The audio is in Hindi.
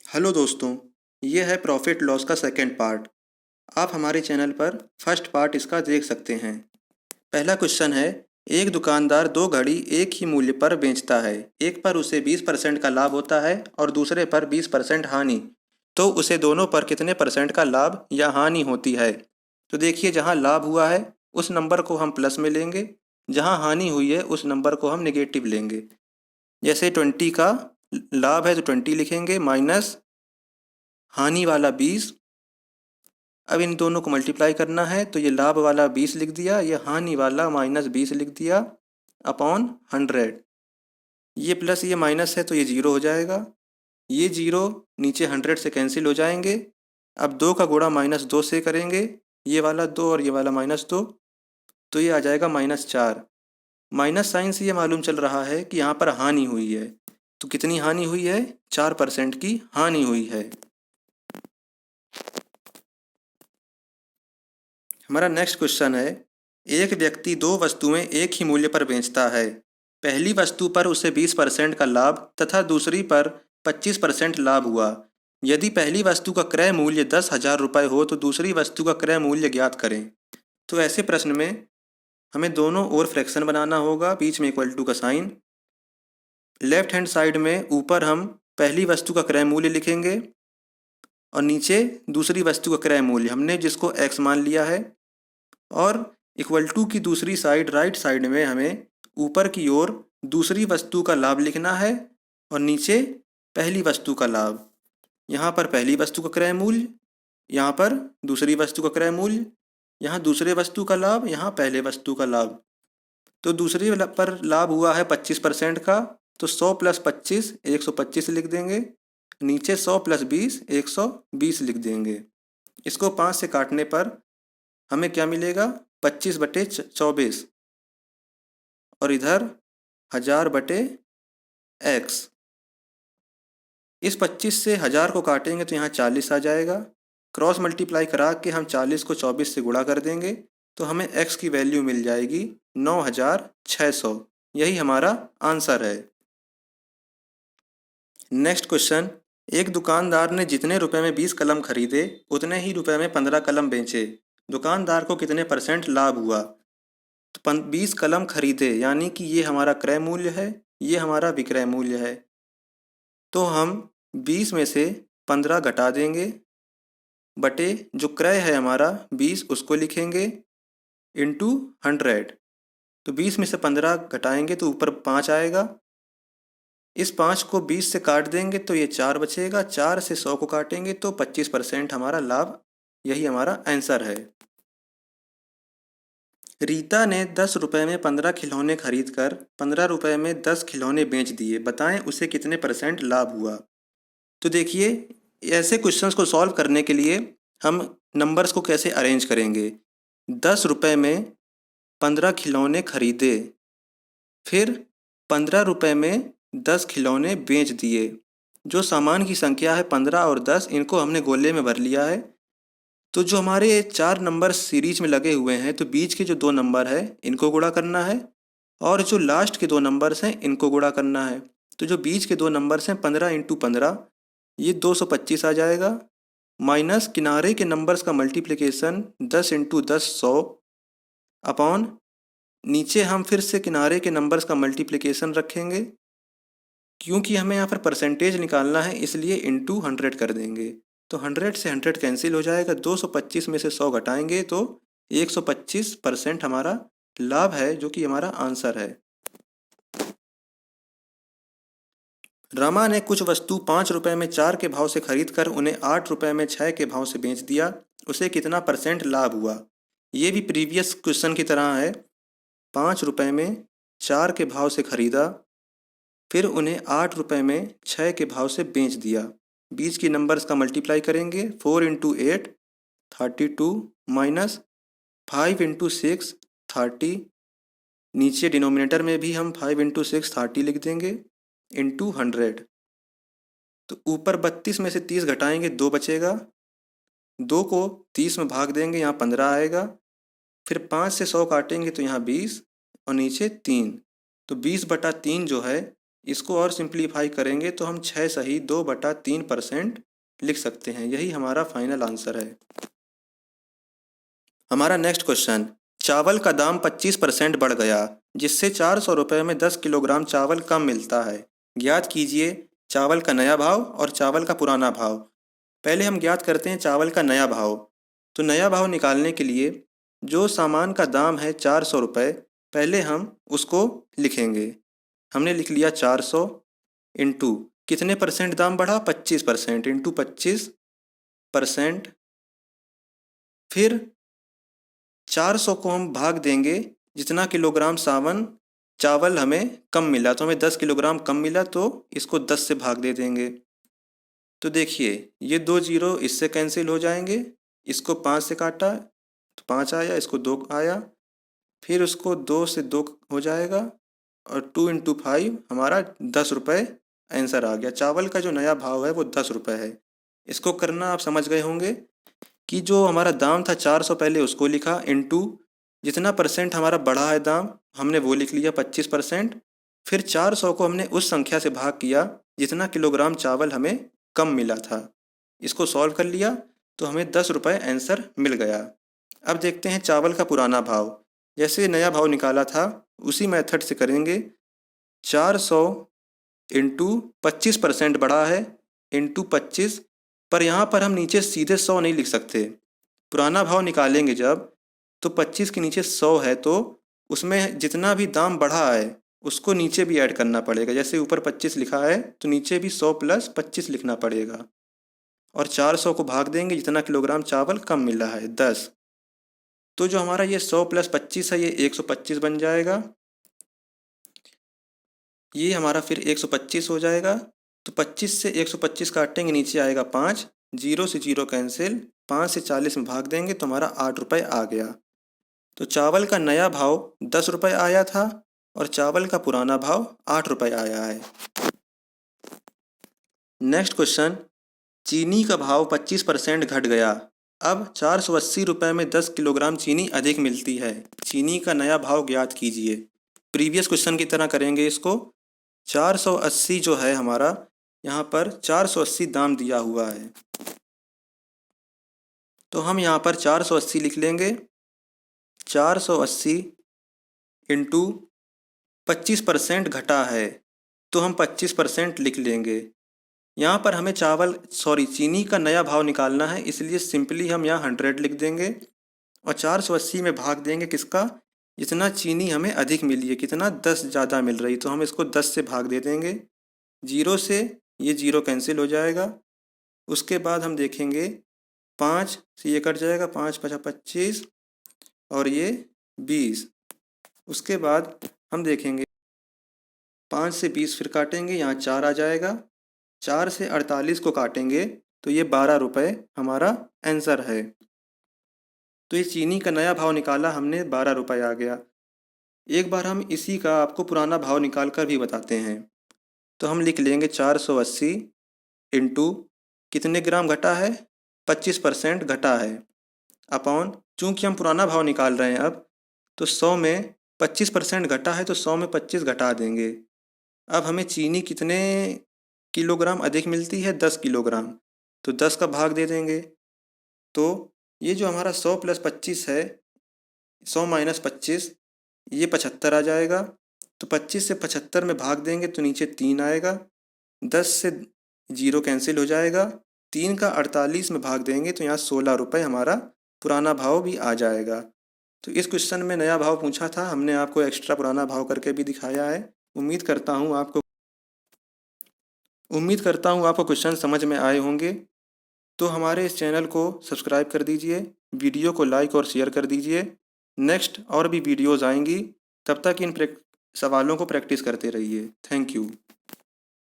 हेलो दोस्तों, ये है प्रॉफिट लॉस का सेकंड पार्ट। आप हमारे चैनल पर फर्स्ट पार्ट इसका देख सकते हैं। पहला क्वेश्चन है, एक दुकानदार दो घड़ी एक ही मूल्य पर बेचता है। एक पर उसे 20% का लाभ होता है और दूसरे पर 20% हानि। तो उसे दोनों पर कितने परसेंट का लाभ या हानि होती है? तो देखिए, जहाँ लाभ हुआ है उस नंबर को हम प्लस में लेंगे, जहाँ हानि हुई है उस नंबर को हम नेगेटिव लेंगे। जैसे 20 का लाभ है तो 20 लिखेंगे, माइनस हानि वाला 20। अब इन दोनों को मल्टीप्लाई करना है तो ये लाभ वाला 20 लिख दिया, ये हानि वाला -20 लिख दिया अपॉन 100। ये प्लस ये माइनस है तो ये जीरो हो जाएगा। ये जीरो नीचे 100 से कैंसिल हो जाएंगे। अब 2 का गुणा -2 से करेंगे, ये वाला 2 और ये वाला -2, तो ये आ जाएगा -4। माइनस साइन से ये मालूम चल रहा है कि यहाँ पर हानि हुई है। तो कितनी हानि हुई है? 4% की हानि हुई है। हमारा नेक्स्ट क्वेश्चन है, एक व्यक्ति दो वस्तुएं एक ही मूल्य पर बेचता है। पहली वस्तु पर उसे 20% का लाभ तथा दूसरी पर 25% लाभ हुआ। यदि पहली वस्तु का क्रय मूल्य 10,000 रुपये हो तो दूसरी वस्तु का क्रय मूल्य ज्ञात करें। तो ऐसे प्रश्न में हमें दोनों ओर फ्रैक्शन बनाना होगा, बीच में इक्वल टू का साइन। लेफ्ट हैंड साइड में ऊपर हम पहली वस्तु का क्रय मूल्य लिखेंगे और नीचे दूसरी वस्तु का क्रय मूल्य, हमने जिसको x मान लिया है। और इक्वल टू की दूसरी साइड राइट साइड में हमें ऊपर की ओर दूसरी वस्तु का लाभ लिखना है और नीचे पहली वस्तु का लाभ। यहाँ पर पहली वस्तु का क्रय मूल्य, यहाँ पर दूसरी वस्तु का क्रय मूल्य, यहाँ दूसरे वस्तु का लाभ, यहाँ पहले वस्तु का लाभ। तो दूसरी पर लाभ हुआ है 25% का, तो 100 + 25 125 लिख देंगे। नीचे 100 + 20 120 लिख देंगे। इसको 5 से काटने पर हमें क्या मिलेगा? 25/24 और इधर 1000/x। इस 25 से 1000 को काटेंगे तो यहाँ 40 आ जाएगा। क्रॉस मल्टीप्लाई करा के हम 40 को 24 से गुणा कर देंगे तो हमें x की वैल्यू मिल जाएगी 9600। यही हमारा आंसर है। नेक्स्ट क्वेश्चन, एक दुकानदार ने जितने रुपए में 20 कलम खरीदे उतने ही रुपए में 15 कलम बेचे। दुकानदार को कितने % लाभ हुआ? तो 20 कलम खरीदे यानी कि ये हमारा क्रय मूल्य है, ये हमारा विक्रय मूल्य है। तो हम 20 में से 15 घटा देंगे, बटे जो क्रय है हमारा 20 उसको लिखेंगे इंटू 100। तो 20 में से 15 घटाएंगे तो ऊपर 5 आएगा। इस 5 को 20 से काट देंगे तो ये 4 बचेगा। 4 से 100 को काटेंगे तो 25% हमारा लाभ। यही हमारा आंसर है। रीता ने 10 रुपये में 15 खिलौने खरीद कर 15 रुपये में 10 खिलौने बेच दिए। बताएं उसे कितने % लाभ हुआ? तो देखिए, ऐसे क्वेश्चंस को सॉल्व करने के लिए हम नंबर्स को कैसे अरेंज करेंगे। 10 रुपये में 15 खिलौने खरीदे, फिर 15 रुपये में 10 खिलौने बेच दिए। जो सामान की संख्या है 15 और 10, इनको हमने गोले में भर लिया है। तो जो हमारे 4 नंबर सीरीज में लगे हुए हैं, तो बीच के जो 2 नंबर है इनको गुणा करना है और जो लास्ट के 2 नंबर्स हैं इनको गुणा करना है। तो जो बीच के 2 नंबर्स हैं 15 × 15, ये 225 आ जाएगा। माइनस किनारे के नंबर्स का मल्टीप्लिकेशन 10 × 10 100 अपॉन नीचे हम फिर से किनारे के नंबर्स का मल्टीप्लिकेशन रखेंगे, क्योंकि हमें यहाँ पर परसेंटेज निकालना है इसलिए इंटू 100 कर देंगे। तो 100 से 100 कैंसिल हो जाएगा। 225 में से 100 घटाएंगे तो 125% हमारा लाभ है, जो कि हमारा आंसर है। रमा ने कुछ वस्तु 5 रुपये में 4 के भाव से खरीद कर उन्हें 8 रुपये में 6 के भाव से बेच दिया। उसे कितना % लाभ हुआ? ये भी प्रीवियस क्वेश्चन की तरह है। 5 रुपये में 4 के भाव से खरीदा, फिर उन्हें 8 रुपये में 6 के भाव से बेच दिया। बीच की नंबर्स का मल्टीप्लाई करेंगे। 4 × 8 32 माइनस 5 × 6 30। नीचे डिनोमिनेटर में भी हम 5 × 6 30 लिख देंगे इंटू 100। तो ऊपर 32 में से 30 घटाएंगे, 2 बचेगा। 2 को 30 में भाग देंगे, यहाँ 15 आएगा। फिर 5 से 100 काटेंगे तो यहाँ 20 और नीचे 3। तो 20/3 जो है इसको और सिंप्लीफाई करेंगे तो हम 6 सही 2/3% लिख सकते हैं। यही हमारा फाइनल आंसर है। हमारा नेक्स्ट क्वेश्चन, चावल का दाम 25% बढ़ गया जिससे 400 रुपये में 10 किलोग्राम चावल कम मिलता है। ज्ञात कीजिए चावल का नया भाव और चावल का पुराना भाव। पहले हम ज्ञात करते हैं चावल का नया भाव। तो नया भाव निकालने के लिए जो सामान का दाम है 400 रुपये, पहले हम उसको लिखेंगे। हमने लिख लिया 400 इंटू कितने परसेंट दाम बढ़ा, 25% इंटू 25%। फिर 400 को हम भाग देंगे जितना किलोग्राम चावल हमें कम मिला, तो हमें 10 किलोग्राम कम मिला तो इसको 10 से भाग दे देंगे। तो देखिए ये 2 जीरो इससे कैंसिल हो जाएंगे। इसको 5 से काटा तो 5 आया, इसको 2 आया, फिर उसको 2 से 2 हो जाएगा और 2 इंटू 5 हमारा 10 रुपये आंसर आ गया। चावल का जो नया भाव है वो 10 रुपये है। इसको करना आप समझ गए होंगे कि जो हमारा दाम था 400, पहले उसको लिखा इंटू जितना परसेंट हमारा बढ़ा है दाम हमने वो लिख लिया 25%। फिर 400 को हमने उस संख्या से भाग किया जितना किलोग्राम चावल हमें कम मिला था। इसको सॉल्व कर लिया तो हमें 10 रुपये आंसर मिल गया। अब देखते हैं चावल का पुराना भाव। जैसे नया भाव निकाला था उसी मेथड से करेंगे। 400 इंटू 25% बढ़ा है इंटू 25, पर यहाँ पर हम नीचे सीधे 100 नहीं लिख सकते। पुराना भाव निकालेंगे जब तो 25 के नीचे 100 है तो उसमें जितना भी दाम बढ़ा है उसको नीचे भी ऐड करना पड़ेगा। जैसे ऊपर 25 लिखा है तो नीचे भी 100 प्लस 25 लिखना पड़ेगा और 400 को भाग देंगे जितना किलोग्राम चावल कम मिला है 10। तो जो हमारा ये 100 प्लस 25 है ये 125 बन जाएगा। ये हमारा फिर 125 हो जाएगा। तो 25 से 125 काटेंगे नीचे आएगा 5, 0 से 0 कैंसिल, 5 से 40 में भाग देंगे तो हमारा 8 रुपये आ गया। तो चावल का नया भाव 10 रुपये आया था और चावल का पुराना भाव 8 रुपये आया है। नेक्स्ट क्वेश्चन, चीनी का भाव 25% घट गया। अब 480 रुपये में 10 किलोग्राम चीनी अधिक मिलती है। चीनी का नया भाव ज्ञात कीजिए। प्रीवियस क्वेश्चन की तरह करेंगे इसको। 480 जो है हमारा यहाँ पर 480 दाम दिया हुआ है तो हम यहाँ पर 480 लिख लेंगे। 480 इंटू 25% घटा है तो हम 25% लिख लेंगे। यहाँ पर हमें चीनी का नया भाव निकालना है, इसलिए सिंपली हम यहाँ 100 लिख देंगे और 480 में भाग देंगे किसका, जितना चीनी हमें अधिक मिली है। कितना, 10 ज़्यादा मिल रही, तो हम इसको 10 से भाग दे देंगे। 0 से ये 0 कैंसिल हो जाएगा। उसके बाद हम देखेंगे 5 से ये कट जाएगा, 5 5 25 और ये 20। उसके बाद हम देखेंगे 5 से 20 फिर काटेंगे, यहाँ 4 आ जाएगा। 4 से 48 को काटेंगे तो ये 12 रुपये हमारा आंसर है। तो ये चीनी का नया भाव निकाला हमने, 12 रुपये आ गया। एक बार हम इसी का आपको पुराना भाव निकाल कर भी बताते हैं। तो हम लिख लेंगे 480 इंटू कितने ग्राम घटा है, 25% घटा है, अपॉन चूँकि हम पुराना भाव निकाल रहे हैं अब, तो 100 में 25% घटा है तो 100 में 25 घटा देंगे। अब हमें चीनी कितने किलोग्राम अधिक मिलती है, 10 किलोग्राम, तो 10 का भाग दे देंगे। तो ये जो हमारा 100 प्लस 25 है, 100 माइनस 25, ये 75 आ जाएगा। तो 25 से 75 में भाग देंगे तो नीचे 3 आएगा। 10 से 0 कैंसिल हो जाएगा। 3 का 48 में भाग देंगे तो यहाँ 16 रुपये हमारा पुराना भाव भी आ जाएगा। तो इस क्वेश्चन में नया भाव पूछा था, हमने आपको एक्स्ट्रा पुराना भाव करके भी दिखाया है। उम्मीद करता हूँ आपको क्वेश्चन समझ में आए होंगे। तो हमारे इस चैनल को सब्सक्राइब कर दीजिए, वीडियो को लाइक और शेयर कर दीजिए। नेक्स्ट और भी वीडियोज़ आएंगी, तब तक इन सवालों को प्रैक्टिस करते रहिए। Thank you.